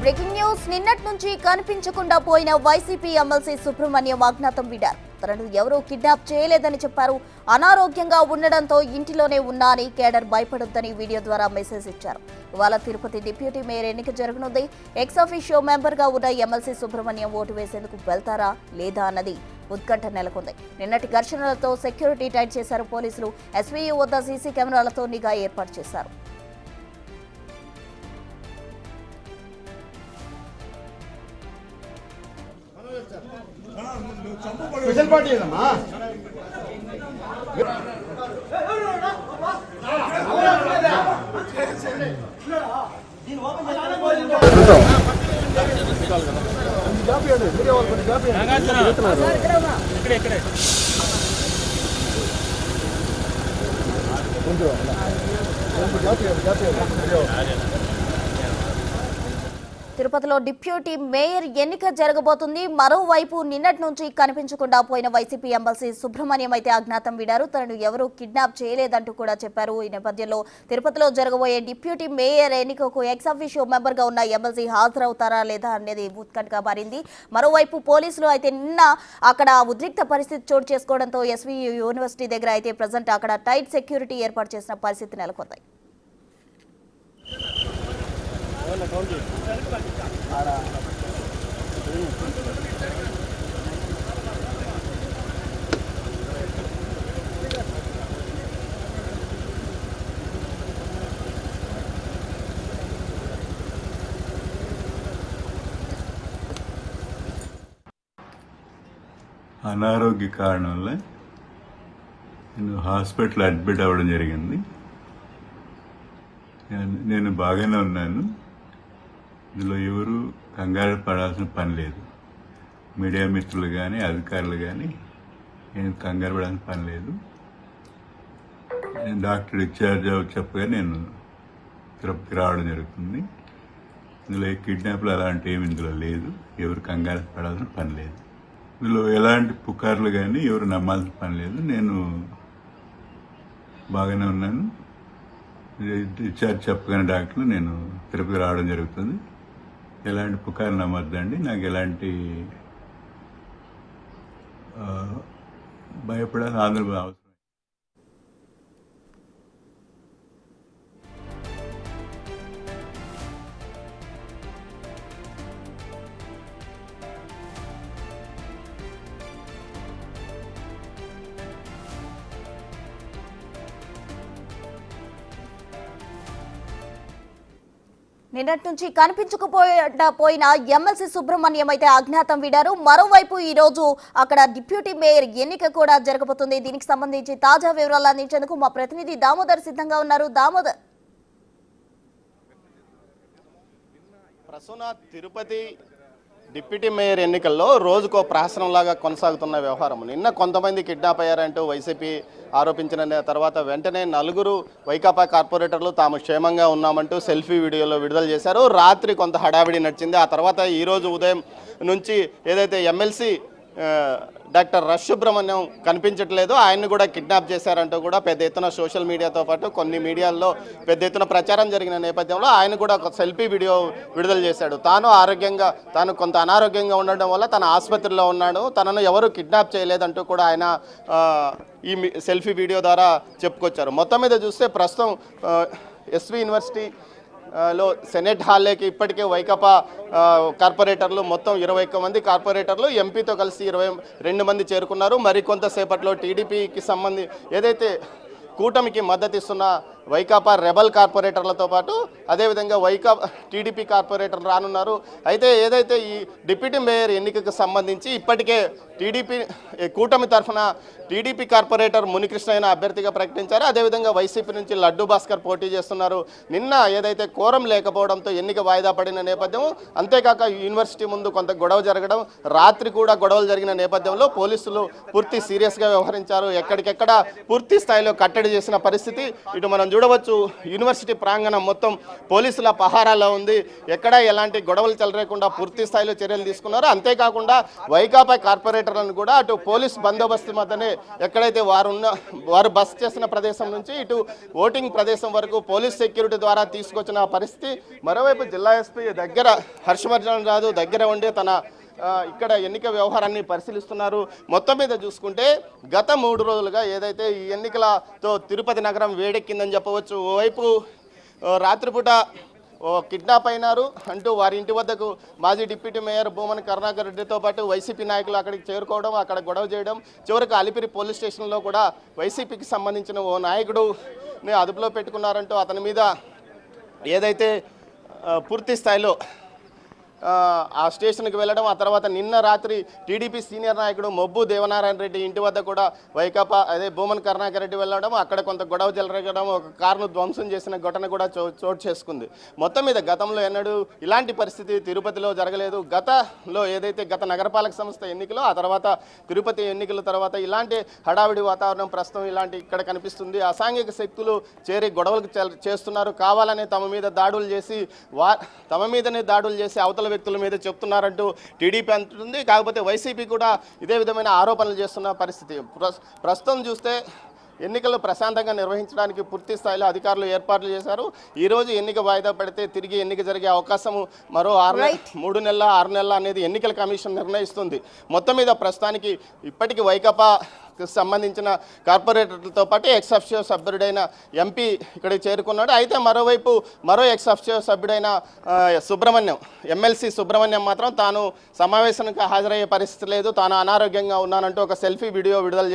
Breaking news నిన్నటి నుంచి కనిపించకుండా పోయిన వైసీపీ ఎమ్మెల్సీ సుబ్రహ్మణ్యం అజ్ఞాతం వీడారు. తనను ఎవరూ కిడ్నాప్ చేయలేదని చెప్పారు. అనారోగ్యంగా ఉండడంతో ఇంటిలోనే ఉన్నా అని కేడర్ భయపడొద్దని వీడియో ద్వారా మెసేజ్ ఇచ్చారు. ఇవాళ తిరుపతి డిప్యూటీ మేయర్ ఎన్నిక జరగనుంది. ఎక్స్ అఫీషియో మెంబర్ గా ఉన్న ఎమ్మెల్సీ సుబ్రహ్మణ్యం ఓటు వేసేందుకు వెళ్తారా లేదా అన్నది ఉత్కంఠ నెలకొంది. నిన్నటి ఘర్షణలతో సెక్యూరిటీ టైట్ చేశారు పోలీసులు. ఎస్వీయూ వద్ద సీసీ కెమెరాలతో నిఘా ఏర్పాటు చేశారు. స్పెషల్ పార్టీ ఏదమ్మా తిరుపతిలో డిప్యూటీ మేయర్ ఎన్నిక జరగబోతుంది. మరోవైపు నిన్నటి నుంచి కనిపించకుండా పోయిన వైసీపీ ఎమ్మెల్సీ సుబ్రహ్మణ్యం అయితే అజ్ఞాతం వీడారు. తనను ఎవరూ కిడ్నాప్ చేయలేదంటూ కూడా చెప్పారు. ఈ నేపథ్యంలో తిరుపతిలో జరగబోయే డిప్యూటీ మేయర్ ఎన్నికకు ఎక్స్ అఫీషియో మెంబర్ గా ఉన్న ఎమ్మెల్సీ హాజరవుతారా లేదా అనేది ఉత్కంఠగా మారింది. మరోవైపు పోలీసులు అయితే నిన్న అక్కడ ఉద్రిక్త పరిస్థితి చోటు చేసుకోవడంతో ఎస్వీయూ యూనివర్సిటీ దగ్గర అయితే ప్రజెంట్ అక్కడ టైట్ సెక్యూరిటీ ఏర్పాటు చేసిన పరిస్థితి నెలకొంది. అనారోగ్య కారణం వల్ల నేను హాస్పిటల్ అడ్మిట్ అవ్వడం జరిగింది. నేను బాగానే ఉన్నాను. ఇందులో ఎవరు కంగారు పడాల్సిన పని లేదు. మీడియా మిత్రులు కానీ అధికారులు కానీ నేను కంగారు పడాల్సిన పని లేదు. నేను డాక్టర్ డిశ్చార్జ్ చెప్పగా నేను తిరుపతికి రావడం జరుగుతుంది. ఇందులో కిడ్నాప్లు అలాంటి ఏమి ఇందులో లేదు. ఎవరు కంగారు పడాల్సిన పని లేదు. ఇందులో ఎలాంటి పుకార్లు కానీ ఎవరు నమ్మాల్సిన పని లేదు. నేను బాగానే ఉన్నాను. డిశ్చార్జ్ చెప్పగానే డాక్టర్లు నేను తిరుపతి రావడం జరుగుతుంది. ఎలాంటి పుకార్లు నమ్మద్దండి. నాకు ఎలాంటి భయపడాల్సిన ఆందోళన అవసరం. నిన్నటి నుంచి కనిపించకపోయిన ఎమ్మెల్సీ సుబ్రహ్మణ్యం అయితే అజ్ఞాతం వీడారు. మరోవైపు ఈ రోజు అక్కడ డిప్యూటీ మేయర్ ఎన్నిక కూడా జరగబోతుంది. దీనికి సంబంధించి తాజా వివరాలు అందించేందుకు మా ప్రతినిధి దామోదర్ సిద్ధంగా ఉన్నారు. దామోదర్, ప్రస్తుత తిరుపతి డిప్యూటీ మేయర్ ఎన్నికల్లో రోజుకో ప్రహసనంలాగా కొనసాగుతున్న వ్యవహారం. నిన్న కొంతమంది కిడ్నాప్ అయ్యారంటూ వైసీపీ ఆరోపించిన తర్వాత వెంటనే నలుగురు వైకాపా కార్పొరేటర్లు తాము క్షేమంగా ఉన్నామంటూ సెల్ఫీ వీడియోలో విడుదల చేశారు. రాత్రి కొంత హడావిడి నడిచింది. ఆ తర్వాత ఈరోజు ఉదయం నుంచి ఏదైతే ఎమ్మెల్సీ డాక్టర్ రష్ సుబ్రహ్మణ్యం కనిపించట్లేదు, ఆయన్ని కూడా కిడ్నాప్ చేశారంటూ కూడా పెద్ద ఎత్తున సోషల్ మీడియాతో పాటు కొన్ని మీడియాల్లో పెద్ద ఎత్తున ప్రచారం జరిగిన నేపథ్యంలో ఆయన కూడా ఒక సెల్ఫీ వీడియో విడుదల చేశాడు. తాను కొంత అనారోగ్యంగా ఉండడం వల్ల తన ఆసుపత్రిలో ఉన్నాడు, తనను ఎవరు కిడ్నాప్ చేయలేదంటూ కూడా ఆయన ఈ సెల్ఫీ వీడియో ద్వారా చెప్పుకొచ్చారు. మొత్తం మీద చూస్తే ప్రస్తుతం ఎస్వి యూనివర్సిటీ లో సెనెట్ హాల్లోకి ఇప్పటికే వైకాపా కార్పొరేటర్లు మొత్తం 21 మంది కార్పొరేటర్లు ఎంపీతో కలిసి 22 మంది చేరుకున్నారు. మరికొంతసేపట్లో టీడీపీకి ఏదైతే కూటమికి మద్దతు ఇస్తున్న వైకాపా రెబల్ కార్పొరేటర్లతో పాటు అదేవిధంగా టీడీపీ కార్పొరేటర్లు రానున్నారు. అయితే ఏదైతే ఈ డిప్యూటీ మేయర్ ఎన్నికకు సంబంధించి ఇప్పటికే కూటమి తరఫున టీడీపీ కార్పొరేటర్ మునికృష్ణ అభ్యర్థిగా ప్రకటించారు. అదేవిధంగా వైసీపీ నుంచి లడ్డు భాస్కర్ పోటీ చేస్తున్నారు. నిన్న ఏదైతే కోరం లేకపోవడంతో ఎన్నిక వాయిదా పడిన నేపథ్యం, అంతేకాక యూనివర్సిటీ ముందు కొంత గొడవ జరగడం, రాత్రి కూడా గొడవలు జరిగిన నేపథ్యంలో పోలీసులు పూర్తి సీరియస్గా వ్యవహరించారు. ఎక్కడికెక్కడ పూర్తి స్థాయిలో కట్టడి చేసిన పరిస్థితి ఇటు మనం చూడవచ్చు యూనివర్సిటీ ప్రాంగణం మొత్తం పోలీసుల పహారాలో ఉంది. ఎక్కడా ఎలాంటి గొడవలు చెలరేకుండా పూర్తి స్థాయిలో చర్యలు తీసుకున్నారు. అంతేకాకుండా వైకాపా కార్పొరేటర్లను కూడా అటు పోలీస్ బందోబస్తు మధ్యనే ఎక్కడైతే వారు బస్ చేసిన ప్రదేశం నుంచి ఇటు ఓటింగ్ ప్రదేశం వరకు పోలీస్ సెక్యూరిటీ ద్వారా తీసుకొచ్చిన పరిస్థితి. మరోవైపు జిల్లా ఎస్పీ దగ్గర హర్షవర్ధన్ రాజు దగ్గర ఉండి తన ఇక్కడ ఎన్నిక వ్యవహారాన్ని పరిశీలిస్తున్నారు. మొత్తం మీద చూసుకుంటే గత 3 రోజులుగా ఏదైతే ఈ ఎన్నికలతో తిరుపతి నగరం వేడెక్కిందని చెప్పవచ్చు. ఓవైపు రాత్రిపూట కిడ్నాప్ అయినారు అంటూ వారి ఇంటి వద్దకు మాజీ డిప్యూటీ మేయర్ భూమన కరుణాకర్ రెడ్డితో పాటు వైసీపీ నాయకులు అక్కడికి చేరుకోవడం, అక్కడ గొడవ చేయడం, చివరికి అలిపిరి పోలీస్ స్టేషన్లో కూడా వైసీపీకి సంబంధించిన ఓ నాయకుడుని అదుపులో పెట్టుకున్నారంటూ అతని మీద ఏదైతే పూర్తి స్థాయిలో ఆ స్టేషన్కి వెళ్ళడం, ఆ తర్వాత నిన్న రాత్రి టీడీపీ సీనియర్ నాయకుడు మొబ్బు దేవనారాయణ రెడ్డి ఇంటి వద్ద కూడా వైకాపా భూమన్ కరుణాకర్ రెడ్డి వెళ్ళడం, అక్కడ కొంత గొడవ జరగడం, ఒక కారును ధ్వంసం చేసిన ఘటన కూడా చోటు చేసుకుంది. మొత్తం మీద గతంలో ఎన్నడూ ఇలాంటి పరిస్థితి తిరుపతిలో జరగలేదు. గతంలో ఏదైతే గత నగరపాలక సంస్థ ఎన్నికలు, ఆ తర్వాత తిరుపతి ఎన్నికల తర్వాత ఇలాంటి హడావిడి వాతావరణం ప్రస్తుతం ఇలాంటి ఇక్కడ కనిపిస్తుంది. అసాంఘిక శక్తులు చేరి గొడవలు చేస్తున్నారు, కావాలనే తమ మీద దాడులు చేసి అవతల వ్యక్తుల మీద చెప్తున్నారంటూ టీడీపీ అంటుంది. కాకపోతే వైసీపీ కూడా ఇదే విధమైన ఆరోపణలు చేస్తున్న పరిస్థితి. ప్రస్తుతం చూస్తే ఎన్నికలు ప్రశాంతంగా నిర్వహించడానికి పూర్తి స్థాయిలో అధికారులు ఏర్పాట్లు చేశారు. ఈరోజు ఎన్నిక వాయిదా పడితే తిరిగి ఎన్నిక జరిగే అవకాశం మరో 3 నెలల 6 నెలల అనేది ఎన్నికల కమిషన్ నిర్ణయిస్తుంది. మొత్తం మీద ప్రస్తుతానికి ఇప్పటికీ వైకాపాకు సంబంధించిన కార్పొరేటర్లతో పాటు ఎక్స్ అఫిషియో సభ్యుడైన ఎంపీ ఇక్కడికి చేరుకున్నాడు. అయితే మరోవైపు మరో ఎక్స్ అఫిషియో సభ్యుడైన ఎమ్మెల్సీ సుబ్రహ్మణ్యం మాత్రం తాను సమావేశానికి హాజరయ్యే పరిస్థితి లేదు, తాను అనారోగ్యంగా ఉన్నానంటూ ఒక సెల్ఫీ వీడియో విడుదల